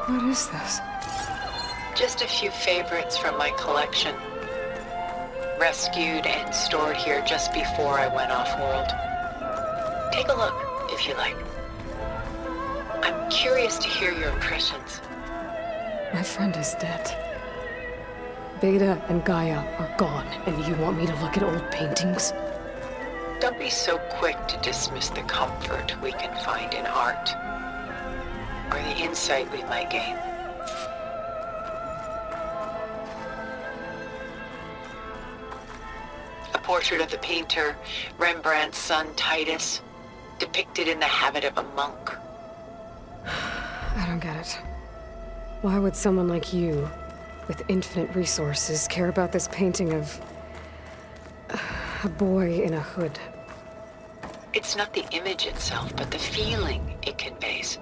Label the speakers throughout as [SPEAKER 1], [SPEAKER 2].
[SPEAKER 1] What is this?
[SPEAKER 2] Just a few favorites from my collection. Rescued and stored here just before I went off-world. Take a look, if you like. I'm curious to hear your impressions.
[SPEAKER 1] My friend is dead. Beta and Gaia are gone, and you want me to look at old paintings?
[SPEAKER 2] Don't be so quick to dismiss the comfort we can find in art, or the insight we might gain. A portrait of the painter, Rembrandt's son Titus, depicted in the habit of a monk.
[SPEAKER 1] I don't get it. Why would someone like you, with infinite resources, care about this painting of a boy in a hood?
[SPEAKER 2] It's not the image itself, but the feeling it conveys.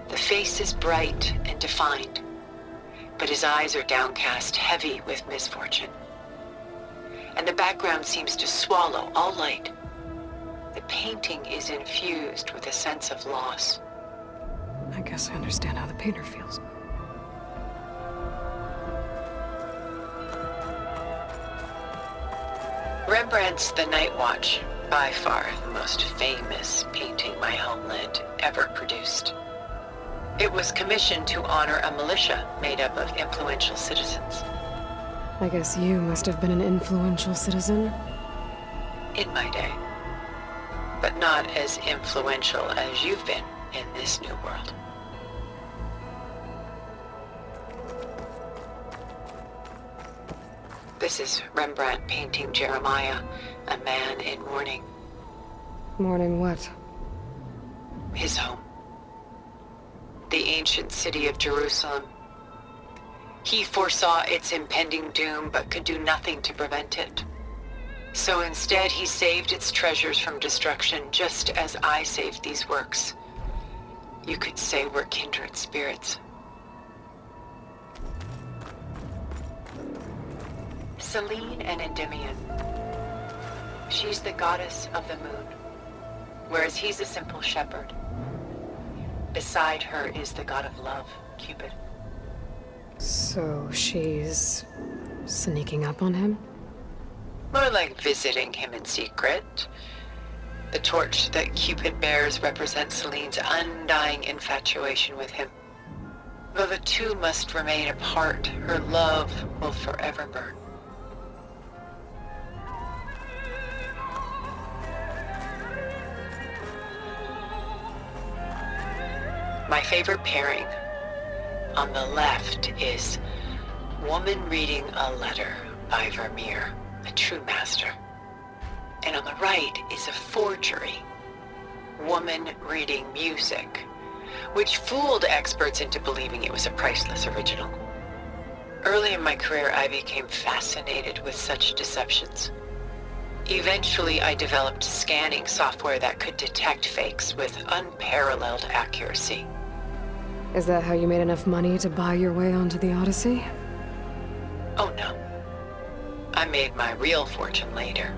[SPEAKER 2] The face is bright and defined, but his eyes are downcast, heavy with misfortune. And the background seems to swallow all light. The painting is infused with a sense of loss.
[SPEAKER 1] I guess I understand how the painter feels.
[SPEAKER 2] Rembrandt's The Night Watch, by far the most famous painting my homeland ever produced. It was commissioned to honor a militia made up of influential citizens.
[SPEAKER 1] I guess you must have been an influential citizen?
[SPEAKER 2] In my day. But not as influential as you've been in this new world. This is Rembrandt painting Jeremiah, a man in mourning.
[SPEAKER 1] Mourning what?
[SPEAKER 2] His home. The ancient city of Jerusalem. He foresaw its impending doom, but could do nothing to prevent it. So instead, he saved its treasures from destruction, just as I saved these works. You could say we're kindred spirits. Selene and Endymion. She's the goddess of the moon, whereas he's a simple shepherd. Beside her is the god of love, Cupid.
[SPEAKER 1] So she's sneaking up on him?
[SPEAKER 2] More like visiting him in secret. The torch that Cupid bears represents Selene's undying infatuation with him. Though the two must remain apart, her love will forever burn. My favorite pairing on the left is Woman Reading a Letter by Vermeer, a true master. And on the right is a forgery, Woman Reading Music, which fooled experts into believing it was a priceless original. Early in my career, I became fascinated with such deceptions. Eventually, I developed scanning software that could detect fakes with unparalleled accuracy.
[SPEAKER 1] Is that how you made enough money to buy your way onto the Odyssey?
[SPEAKER 2] Oh no. I made my real fortune later.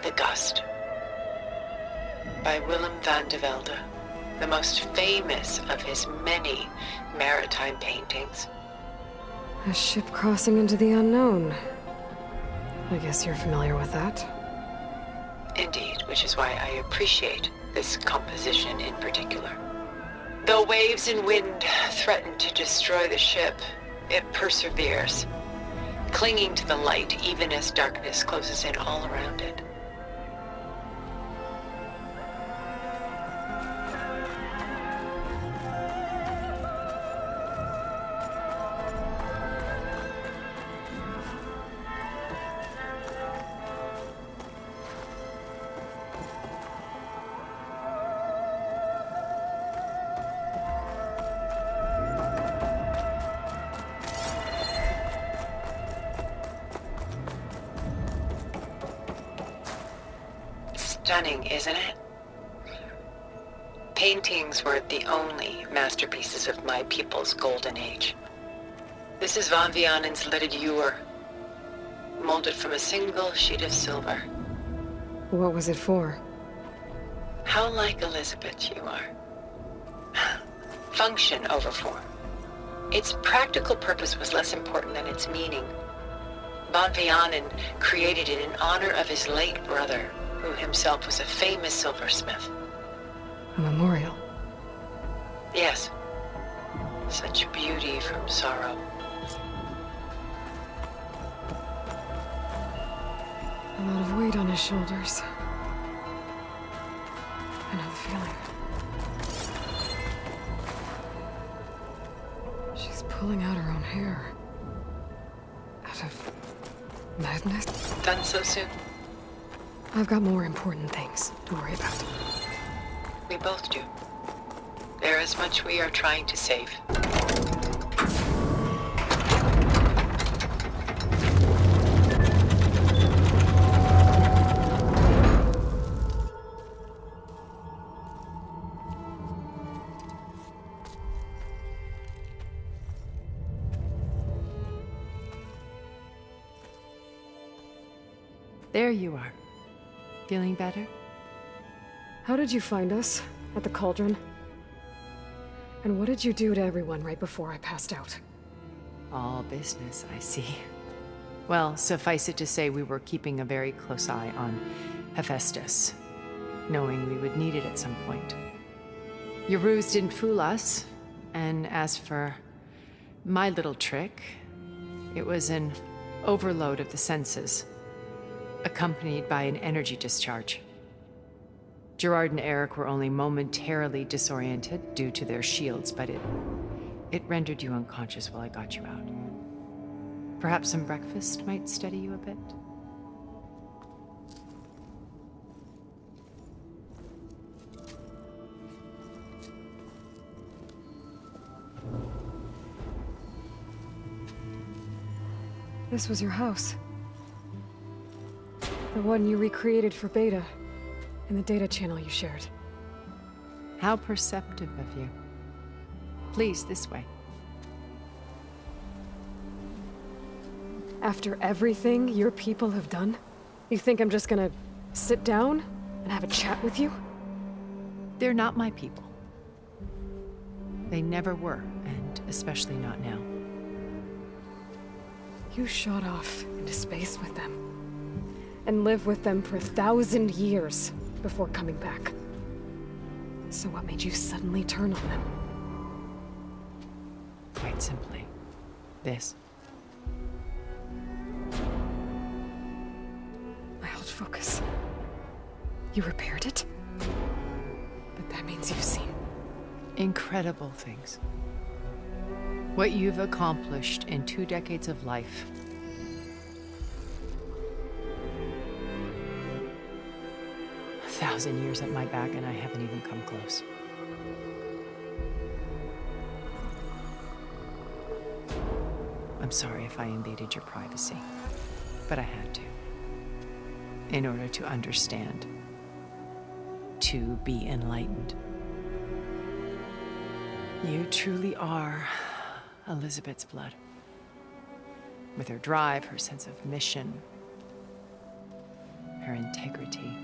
[SPEAKER 2] The Gust by Willem van de Velde, the most famous of his many maritime paintings.
[SPEAKER 1] A ship crossing into the unknown. I guess you're familiar with that.
[SPEAKER 2] Indeed, which is why I appreciate this composition in particular. Though waves and wind threaten to destroy the ship, it perseveres, clinging to the light even as darkness closes in all around it. Stunning, isn't it? Paintings weren't the only masterpieces of my people's golden age. This is Van Vianen's Litterature, molded from a single sheet of silver.
[SPEAKER 1] What was it for?
[SPEAKER 2] How like Elizabeth you are. Function over form. Its practical purpose was less important than its meaning. Von Vianen created it in honor of his late brother, who himself was a famous silversmith.
[SPEAKER 1] A memorial.
[SPEAKER 2] Yes. Such beauty from sorrow.
[SPEAKER 1] A lot of weight on his shoulders. I know the feeling. She's pulling out her own hair. Out of madness?
[SPEAKER 2] Done so soon?
[SPEAKER 1] I've got more important things to worry about.
[SPEAKER 2] We both do. There is much we are trying to save.
[SPEAKER 3] There you are. Feeling better?
[SPEAKER 1] How did you find us? At the cauldron? And what did you do to everyone right before I passed out?
[SPEAKER 3] All business, I see. Well, suffice it to say we were keeping a very close eye on Hephaestus, knowing we would need it at some point. Your ruse didn't fool us, and as for my little trick, it was an overload of the senses, accompanied by an energy discharge. Gerard and Eric were only momentarily disoriented due to their shields, but it rendered you unconscious while I got you out. Perhaps some breakfast might steady you a bit?
[SPEAKER 1] This was your house. The one you recreated for Beta, in the data channel you shared.
[SPEAKER 3] How perceptive of you. Please, this way.
[SPEAKER 1] After everything your people have done, you think I'm just gonna sit down and have a chat with you?
[SPEAKER 3] They're not my people. They never were, and especially not now.
[SPEAKER 1] You shot off into space with them, and lived with them for 1,000 years before coming back. So what made you suddenly turn on them?
[SPEAKER 3] Quite simply, this.
[SPEAKER 1] My old focus. You repaired it? But that means you've seen.
[SPEAKER 3] Incredible things. What you've accomplished in 2 decades of life. A 1,000 years at my back and I haven't even come close. I'm sorry if I invaded your privacy, but I had to. In order to understand. To be enlightened. You truly are Elizabeth's blood. With her drive, her sense of mission, her integrity.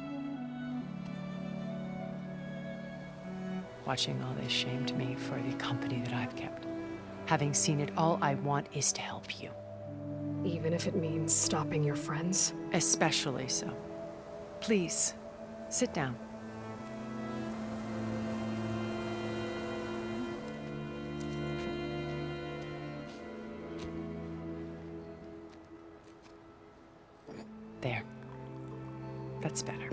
[SPEAKER 3] Watching all this shamed me for the company that I've kept. Having seen it, all I want is to help you.
[SPEAKER 1] Even if it means stopping your friends?
[SPEAKER 3] Especially so. Please, sit down. There. That's better.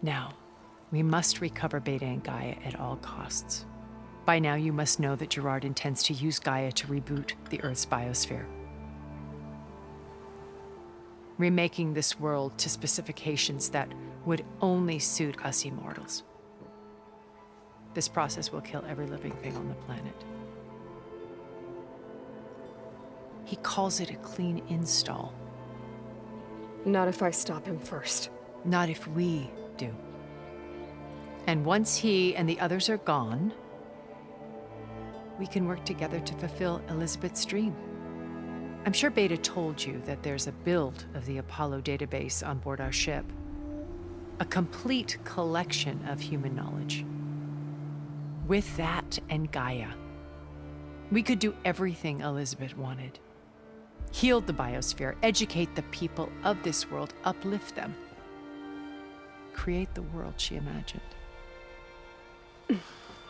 [SPEAKER 3] Now, we must recover Beta and Gaia at all costs. By now, you must know that Gerard intends to use Gaia to reboot the Earth's biosphere. Remaking this world to specifications that would only suit us immortals. This process will kill every living thing on the planet. He calls it a clean install.
[SPEAKER 1] Not if I stop him first.
[SPEAKER 3] Not if we do. And once he and the others are gone, we can work together to fulfill Elizabeth's dream. I'm sure Beta told you that there's a build of the Apollo database on board our ship. A complete collection of human knowledge. With that and Gaia, we could do everything Elizabeth wanted. Heal the biosphere, educate the people of this world, uplift them. Create the world she imagined.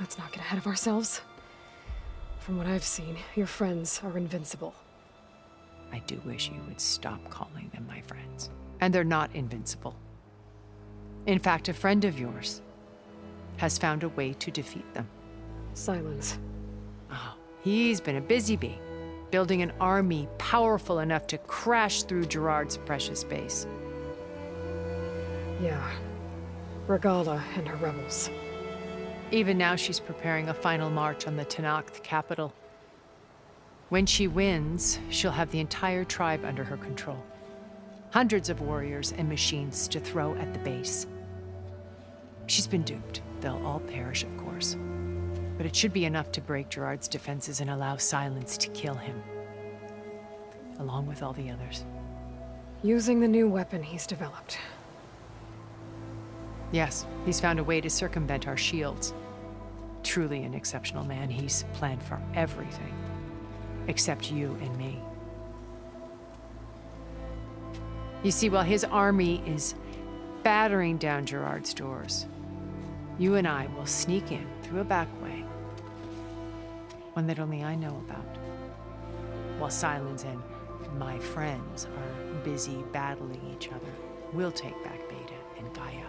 [SPEAKER 1] Let's not get ahead of ourselves. From what I've seen, your friends are invincible.
[SPEAKER 3] I do wish you would stop calling them my friends. And they're not invincible. In fact, a friend of yours has found a way to defeat them.
[SPEAKER 1] Silence.
[SPEAKER 3] Oh, he's been a busy bee, building an army powerful enough to crash through Gerard's precious base.
[SPEAKER 1] Yeah. Regala and her rebels.
[SPEAKER 3] Even now, she's preparing a final march on the Tenakth capital. When she wins, she'll have the entire tribe under her control. Hundreds of warriors and machines to throw at the base. She's been duped. They'll all perish, of course. But it should be enough to break Gerard's defenses and allow Silence to kill him. Along with all the others.
[SPEAKER 1] Using the new weapon he's developed.
[SPEAKER 3] Yes, he's found a way to circumvent our shields. Truly an exceptional man. He's planned for everything. Except you and me. You see, while his army is battering down Gerard's doors, you and I will sneak in through a back way. One that only I know about. While Silence and my friends are busy battling each other, we'll take back Beta and Gaia.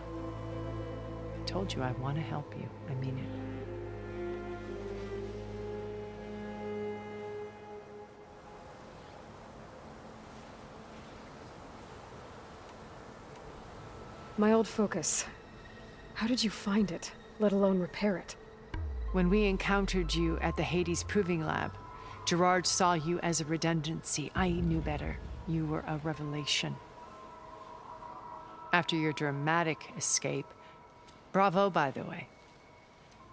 [SPEAKER 3] I told you I want to help you. I mean it.
[SPEAKER 1] My old focus. How did you find it, let alone repair it?
[SPEAKER 3] When we encountered you at the Hades Proving Lab, Gerard saw you as a redundancy. I knew better. You were a revelation. After your dramatic escape, bravo, by the way.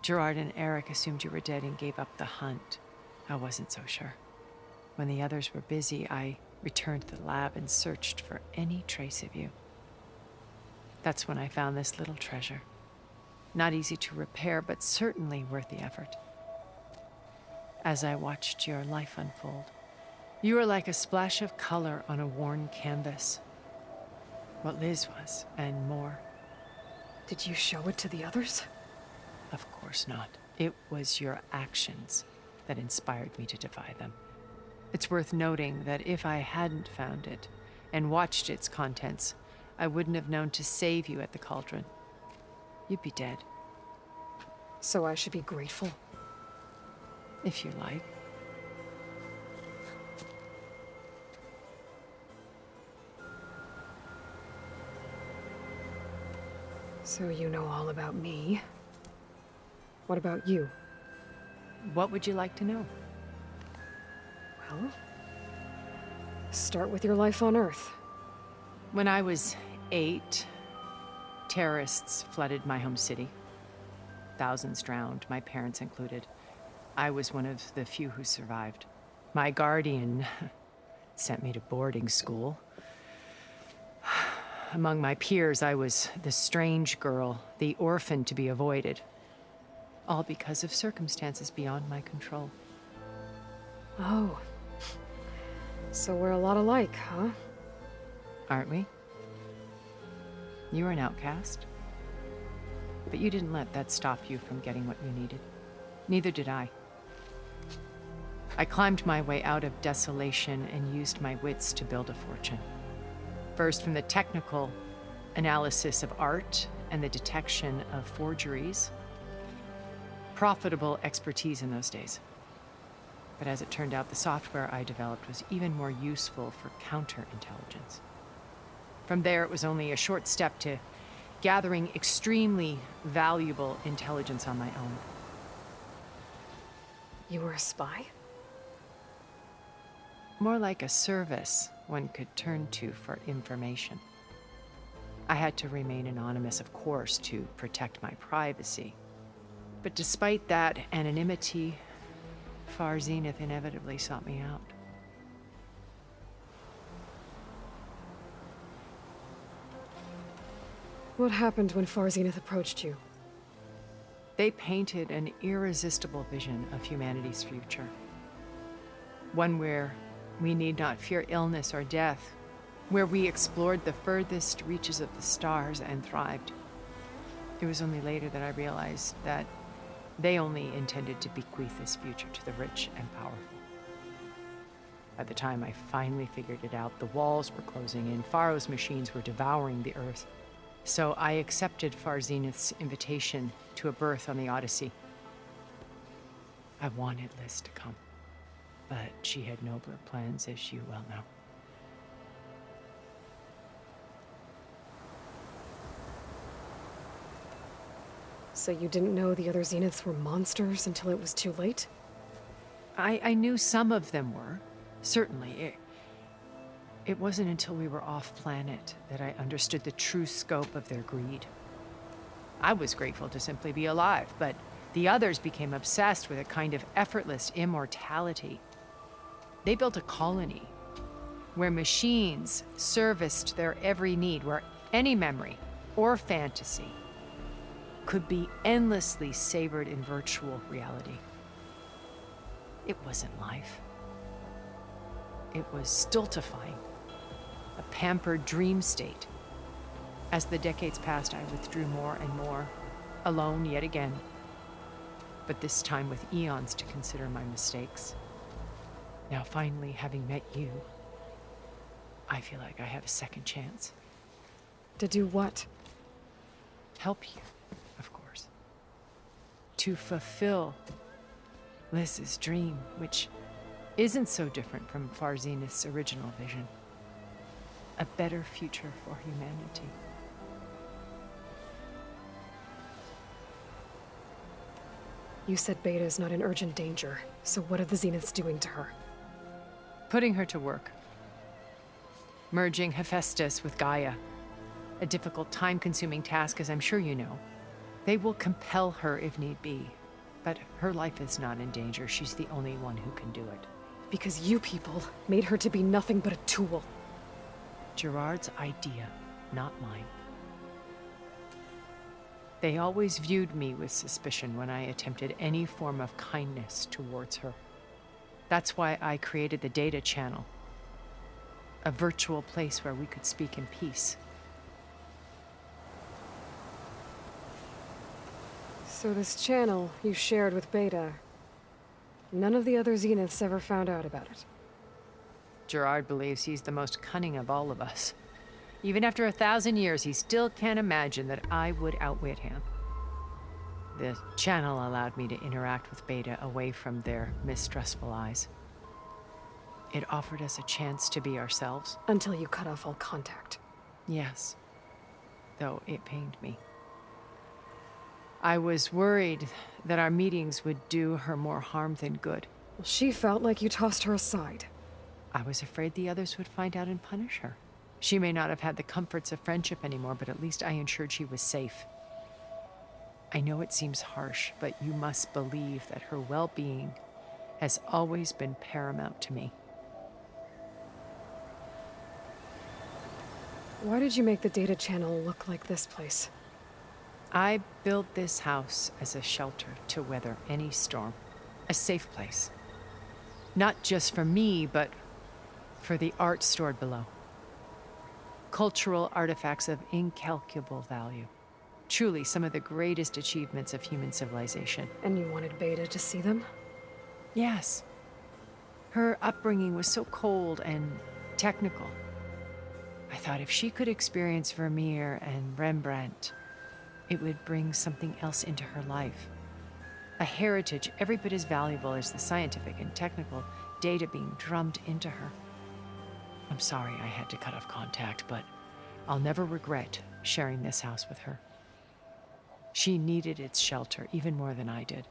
[SPEAKER 3] Gerard and Eric assumed you were dead and gave up the hunt. I wasn't so sure. When the others were busy, I returned to the lab and searched for any trace of you. That's when I found this little treasure. Not easy to repair, but certainly worth the effort. As I watched your life unfold, you were like a splash of color on a worn canvas. What Liz was, and more.
[SPEAKER 1] Did you show it to the others?
[SPEAKER 3] Of course not. It was your actions that inspired me to defy them. It's worth noting that if I hadn't found it and watched its contents, I wouldn't have known to save you at the cauldron. You'd be dead.
[SPEAKER 1] So I should be grateful?
[SPEAKER 3] If you like.
[SPEAKER 1] So you know all about me. What about you?
[SPEAKER 3] What would you like to know?
[SPEAKER 1] Well, start with your life on Earth.
[SPEAKER 3] When I was 8, terrorists flooded my home city. Thousands drowned, my parents included. I was one of the few who survived. My guardian sent me to boarding school. Among my peers, I was the strange girl, the orphan to be avoided. All because of circumstances beyond my control.
[SPEAKER 1] Oh. So we're a lot alike, huh?
[SPEAKER 3] Aren't we? You were an outcast. But you didn't let that stop you from getting what you needed. Neither did I. I climbed my way out of desolation and used my wits to build a fortune. First from the technical analysis of art and the detection of forgeries. Profitable expertise in those days. But as it turned out, the software I developed was even more useful for counterintelligence. From there, it was only a short step to gathering extremely valuable intelligence on my own.
[SPEAKER 1] You were a spy?
[SPEAKER 3] More like a service one could turn to for information. I had to remain anonymous, of course, to protect my privacy. But despite that anonymity, Far Zenith inevitably sought me out.
[SPEAKER 1] What happened when Far Zenith approached you?
[SPEAKER 3] They painted an irresistible vision of humanity's future. One where we need not fear illness or death, where we explored the furthest reaches of the stars and thrived. It was only later that I realized that they only intended to bequeath this future to the rich and powerful. By the time I finally figured it out, the walls were closing in, Pharaoh's machines were devouring the Earth. So I accepted Far Zenith's invitation to a berth on the Odyssey. I wanted Liz to come, but she had nobler plans, as you well know.
[SPEAKER 1] So you didn't know the other Zeniths were monsters until it was too late?
[SPEAKER 3] I knew some of them were, certainly. It wasn't until we were off-planet that I understood the true scope of their greed. I was grateful to simply be alive, but the others became obsessed with a kind of effortless immortality. They built a colony where machines serviced their every need, where any memory or fantasy could be endlessly savored in virtual reality. It wasn't life. It was stultifying, a pampered dream state. As the decades passed, I withdrew more and more, alone yet again, but this time with eons to consider my mistakes. Now, finally, having met you, I feel like I have a second chance.
[SPEAKER 1] To do what?
[SPEAKER 3] Help you, of course. To fulfill Liz's dream, which isn't so different from Far Zenith's original vision. A better future for humanity.
[SPEAKER 1] You said Beta is not in urgent danger, so what are the Zeniths doing to her?
[SPEAKER 3] Putting her to work. Merging Hephaestus with Gaia. A difficult, time-consuming task, as I'm sure you know. They will compel her if need be. But her life is not in danger. She's the only one who can do it.
[SPEAKER 1] Because you people made her to be nothing but a tool.
[SPEAKER 3] Gerard's idea, not mine. They always viewed me with suspicion when I attempted any form of kindness towards her. That's why I created the data channel. A virtual place where we could speak in peace.
[SPEAKER 1] So this channel you shared with Beta, none of the other Zeniths ever found out about it.
[SPEAKER 3] Gerard believes he's the most cunning of all of us. Even after 1,000 years, he still can't imagine that I would outwit him. The channel allowed me to interact with Beta away from their mistrustful eyes. It offered us a chance to be ourselves.
[SPEAKER 1] Until you cut off all contact.
[SPEAKER 3] Yes, though it pained me. I was worried that our meetings would do her more harm than good.
[SPEAKER 1] Well, she felt like you tossed her aside.
[SPEAKER 3] I was afraid the others would find out and punish her. She may not have had the comforts of friendship anymore, but at least I ensured she was safe. I know it seems harsh, but you must believe that her well-being has always been paramount to me.
[SPEAKER 1] Why did you make the data channel look like this place?
[SPEAKER 3] I built this house as a shelter to weather any storm. A safe place. Not just for me, but for the art stored below. Cultural artifacts of incalculable value. Truly some of the greatest achievements of human civilization.
[SPEAKER 1] And you wanted Beta to see them?
[SPEAKER 3] Yes. Her upbringing was so cold and technical. I thought if she could experience Vermeer and Rembrandt, it would bring something else into her life. A heritage every bit as valuable as the scientific and technical data being drummed into her. I'm sorry I had to cut off contact, but I'll never regret sharing this house with her. She needed its shelter even more than I did.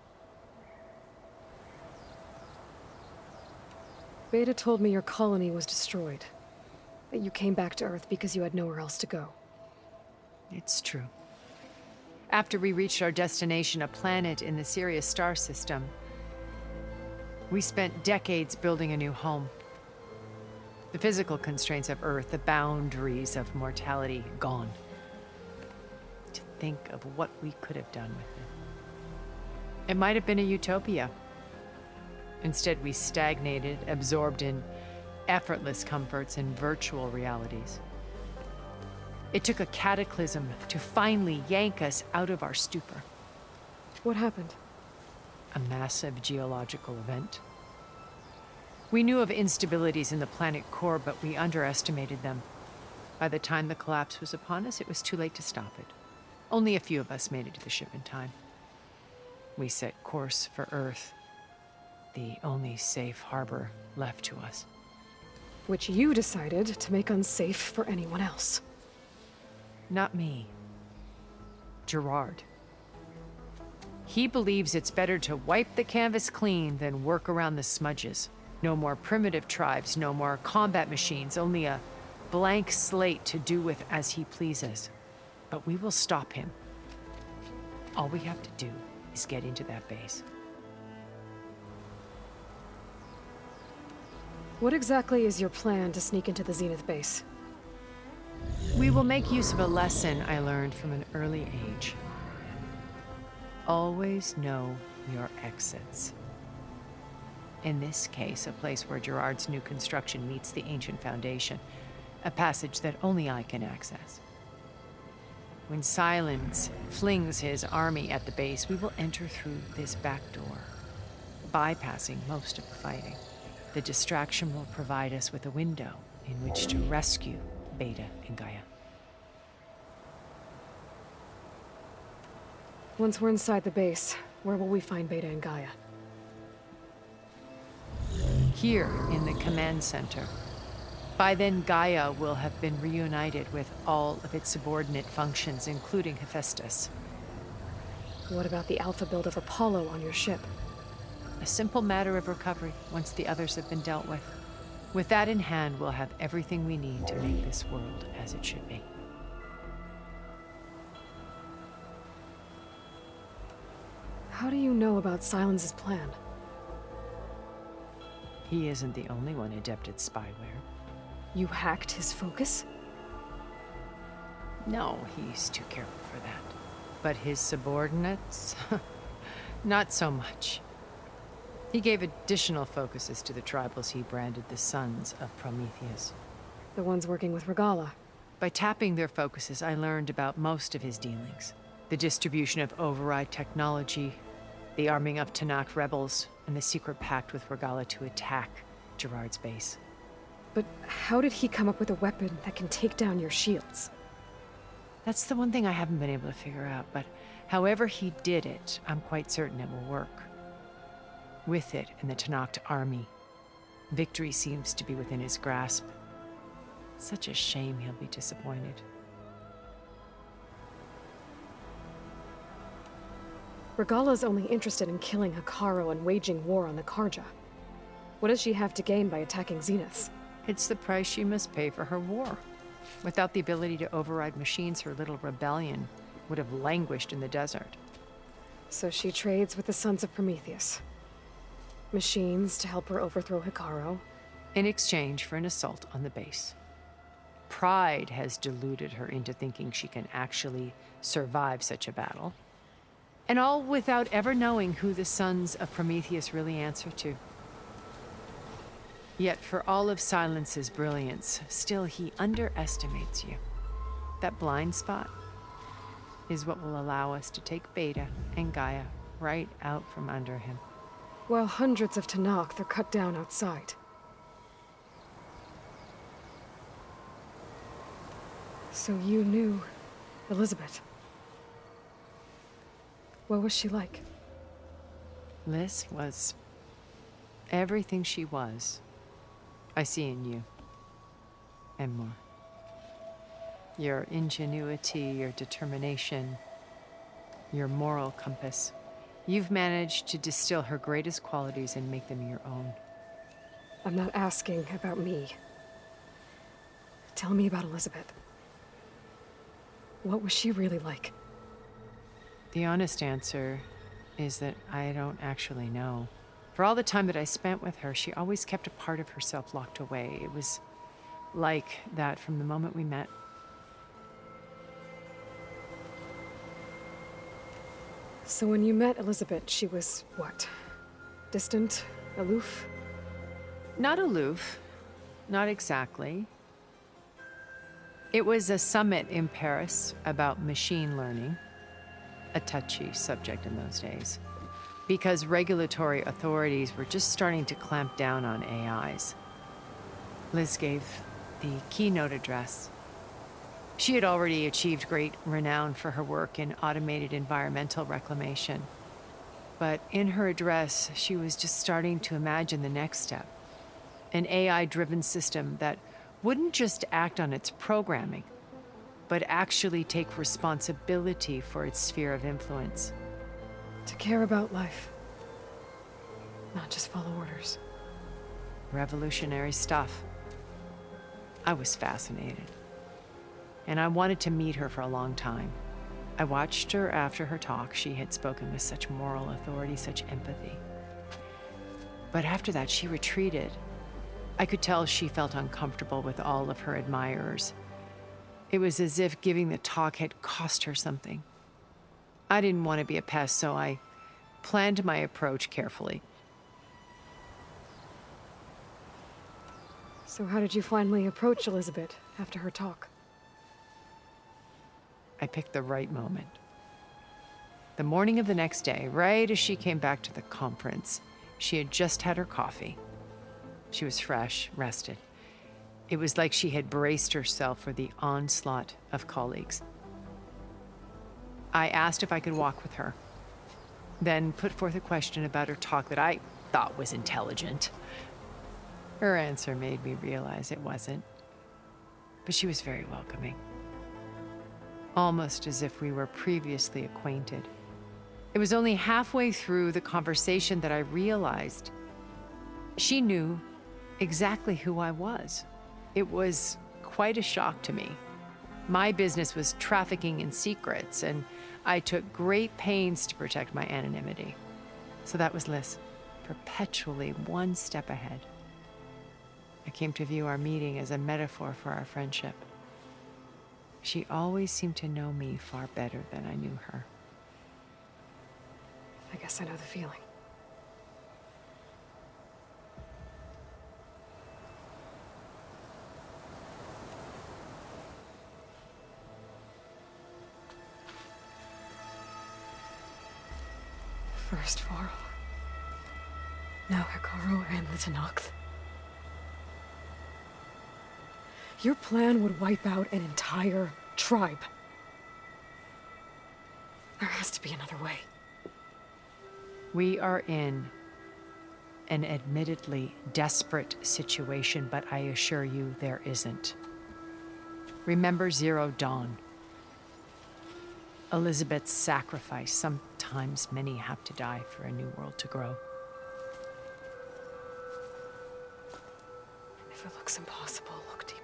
[SPEAKER 1] Beta told me your colony was destroyed. That you came back to Earth because you had nowhere else to go.
[SPEAKER 3] It's true. After we reached our destination, a planet in the Sirius star system, we spent decades building a new home. The physical constraints of Earth, the boundaries of mortality, gone. think of what we could have done with it. It might have been a utopia. Instead, we stagnated, absorbed in effortless comforts and virtual realities. It took a cataclysm to finally yank us out of our stupor.
[SPEAKER 1] What happened?
[SPEAKER 3] A massive geological event. We knew of instabilities in the planet core, but we underestimated them. By the time the collapse was upon us, it was too late to stop it. Only a few of us made it to the ship in time. We set course for Earth, the only safe harbor left to us.
[SPEAKER 1] Which you decided to make unsafe for anyone else.
[SPEAKER 3] Not me. Gerard. He believes it's better to wipe the canvas clean than work around the smudges. No more primitive tribes, no more combat machines, only a blank slate to do with as he pleases. But we will stop him. All we have to do is get into that base.
[SPEAKER 1] What exactly is your plan to sneak into the Zenith base?
[SPEAKER 3] We will make use of a lesson I learned from an early age. Always know your exits. In this case, a place where Gerard's new construction meets the ancient foundation, a passage that only I can access. When Silence flings his army at the base, we will enter through this back door, bypassing most of the fighting. The distraction will provide us with a window in which to rescue Beta and Gaia.
[SPEAKER 1] Once we're inside the base, where will we find Beta and Gaia?
[SPEAKER 3] Here in the command center. By then, Gaia will have been reunited with all of its subordinate functions, including Hephaestus.
[SPEAKER 1] What about the alpha build of Apollo on your ship?
[SPEAKER 3] A simple matter of recovery once the others have been dealt with. With that in hand, we'll have everything we need to make this world as it should be.
[SPEAKER 1] How do you know about Silence's plan?
[SPEAKER 3] He isn't the only one adept at spyware.
[SPEAKER 1] You hacked his focus?
[SPEAKER 3] No, he's too careful for that. But his subordinates? Not so much. He gave additional focuses to the tribals he branded the Sons of Prometheus.
[SPEAKER 1] The ones working with Regalla.
[SPEAKER 3] By tapping their focuses, I learned about most of his dealings. The distribution of override technology, the arming of Tanakh rebels, and the secret pact with Regalla to attack Gerard's base.
[SPEAKER 1] But how did he come up with a weapon that can take down your shields?
[SPEAKER 3] That's the one thing I haven't been able to figure out, but however he did it, I'm quite certain it will work. With it and the Tanakh army, victory seems to be within his grasp. Such a shame he'll be disappointed.
[SPEAKER 1] Regalla's only interested in killing Hekarro and waging war on the Karja. What does she have to gain by attacking Zeniths?
[SPEAKER 3] It's the price she must pay for her war. Without the ability to override machines, her little rebellion would have languished in the desert.
[SPEAKER 1] So she trades with the Sons of Prometheus. Machines to help her overthrow Hekarro.
[SPEAKER 3] In exchange for an assault on the base. Pride has deluded her into thinking she can actually survive such a battle. And all without ever knowing who the Sons of Prometheus really answer to. Yet for all of Silence's brilliance, still he underestimates you. That blind spot is what will allow us to take Beta and Gaia right out from under him.
[SPEAKER 1] While hundreds of Tanakh are cut down outside. So you knew Elizabeth. What was she like?
[SPEAKER 3] Liz was everything she was. I see in you. And more. Your ingenuity, your determination, your moral compass. You've managed to distill her greatest qualities and make them your own.
[SPEAKER 1] I'm not asking about me. Tell me about Elizabeth. What was she really like?
[SPEAKER 3] The honest answer is that I don't actually know. For all the time that I spent with her, she always kept a part of herself locked away. It was like that from the moment we met.
[SPEAKER 1] So when you met Elizabeth, she was what? Distant? Aloof?
[SPEAKER 3] Not aloof. Not exactly. It was a summit in Paris about machine learning, a touchy subject in those days, because regulatory authorities were just starting to clamp down on AIs. Liz gave the keynote address. She had already achieved great renown for her work in automated environmental reclamation. But in her address, she was just starting to imagine the next step, an AI-driven system that wouldn't just act on its programming, but actually take responsibility for its sphere of influence.
[SPEAKER 1] To care about life. Not just follow orders.
[SPEAKER 3] Revolutionary stuff. I was fascinated. And I wanted to meet her for a long time. I watched her after her talk. She had spoken with such moral authority, such empathy. But after that, she retreated. I could tell she felt uncomfortable with all of her admirers. It was as if giving the talk had cost her something. I didn't want to be a pest, so I planned my approach carefully.
[SPEAKER 1] So how did you finally approach Elizabeth after her talk?
[SPEAKER 3] I picked the right moment. The morning of the next day, right as she came back to the conference, she had just had her coffee. She was fresh, rested. It was like she had braced herself for the onslaught of colleagues. I asked if I could walk with her, then put forth a question about her talk that I thought was intelligent. Her answer made me realize it wasn't, but she was very welcoming. Almost as if we were previously acquainted. It was only halfway through the conversation that I realized she knew exactly who I was. It was quite a shock to me. My business was trafficking in secrets, and I took great pains to protect my anonymity. So that was Liz, perpetually one step ahead. I came to view our meeting as a metaphor for our friendship. She always seemed to know me far better than I knew her.
[SPEAKER 1] I guess I know the feeling. First Varl. Now Hikaru and the Tenakth. Your plan would wipe out an entire tribe. There has to be another way.
[SPEAKER 3] We are in an admittedly desperate situation, but I assure you there isn't. Remember Zero Dawn. Elizabeth's sacrifice. Sometimes many have to die for a new world to grow.
[SPEAKER 1] If it looks impossible, look deeper.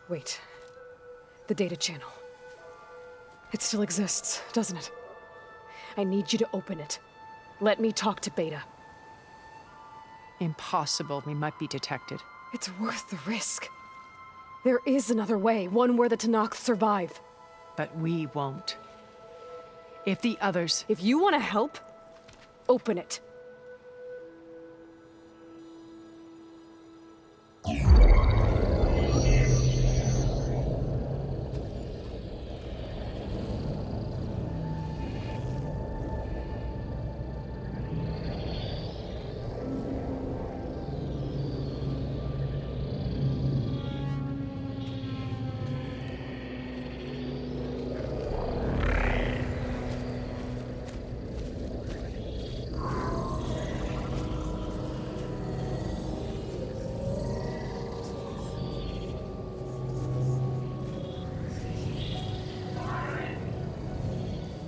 [SPEAKER 1] Wait. The data channel. It still exists, doesn't it? I need you to open it. Let me talk to Beta.
[SPEAKER 3] Impossible. We might be detected.
[SPEAKER 1] It's worth the risk. There is another way, one where the Tenakth survive.
[SPEAKER 3] But we won't. If the others...
[SPEAKER 1] If you want to help, open it.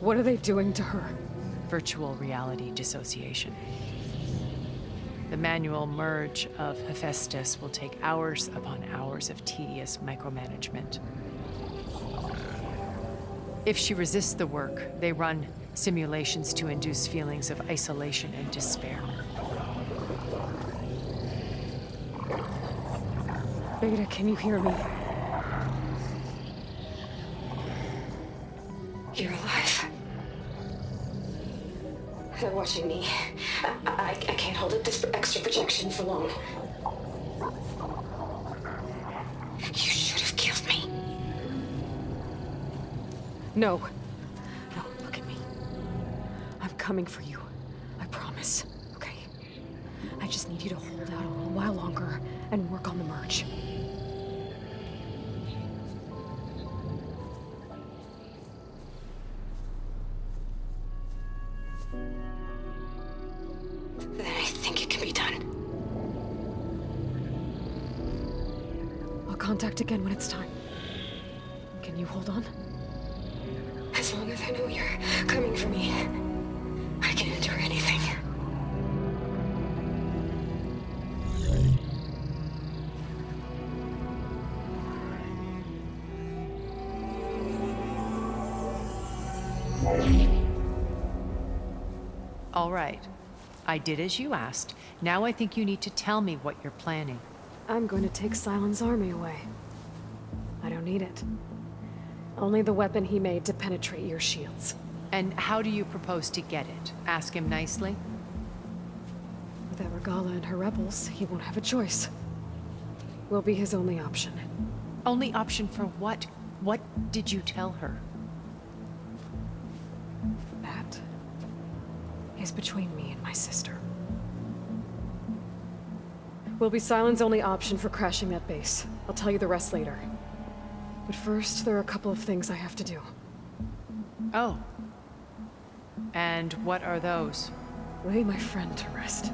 [SPEAKER 1] What are they doing to her?
[SPEAKER 3] Virtual reality dissociation. The manual merge of Hephaestus will take hours upon hours of tedious micromanagement. If she resists the work, they run simulations to induce feelings of isolation and despair.
[SPEAKER 1] Beta, can you hear me? They're watching me. I can't hold up this extra protection for long. You should have killed me. No. No, look at me. I'm coming for you. I promise, okay? I just need you to hold out a little while longer and work on the merge. Then I think it can be done. I'll contact again when it's time. Can you hold on? As long as I know you're coming for me, I can endure anything.
[SPEAKER 3] All right. I did as you asked. Now I think you need to tell me what you're planning.
[SPEAKER 1] I'm going to take Silent's army away. I don't need it. Only the weapon he made to penetrate your shields.
[SPEAKER 3] And how do you propose to get it? Ask him nicely?
[SPEAKER 1] Without Regala and her rebels, he won't have a choice. We'll be his only option.
[SPEAKER 3] Only option for what? What did you tell her?
[SPEAKER 1] That is between me and my sister. Will be Silent's only option for crashing that base. I'll tell you the rest later. But first, there are a couple of things I have to do.
[SPEAKER 3] Oh. And what are those?
[SPEAKER 1] Lay my friend to rest.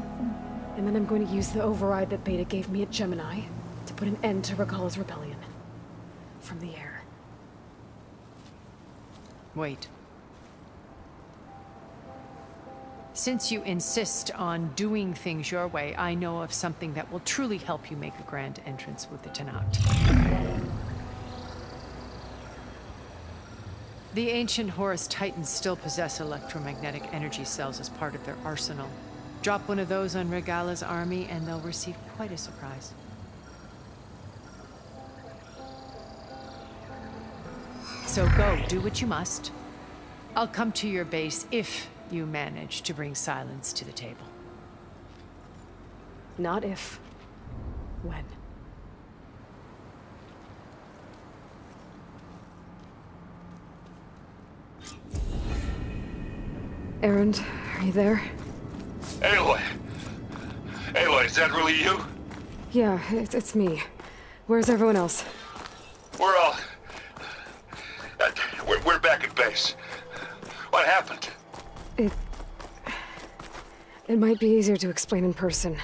[SPEAKER 1] And then I'm going to use the override that Beta gave me at Gemini to put an end to Regala's rebellion. From the air.
[SPEAKER 3] Wait. Since you insist on doing things your way, I know of something that will truly help you make a grand entrance with the Tenat. The ancient Horus Titans still possess electromagnetic energy cells as part of their arsenal. Drop one of those on Regala's army and they'll receive quite a surprise. So go, do what you must. I'll come to your base if you manage to bring Silence to the table.
[SPEAKER 1] Not if. When. Erend, are you there?
[SPEAKER 4] Aloy! Aloy, is that really you?
[SPEAKER 1] Yeah, it's me. Where's everyone else?
[SPEAKER 4] We're all... We're back at base. What happened?
[SPEAKER 1] It might be easier to explain in person.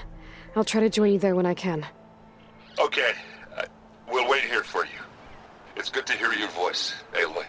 [SPEAKER 1] I'll try to join you there when I can.
[SPEAKER 4] Okay. We'll wait here for you. It's good to hear your voice, Aloy.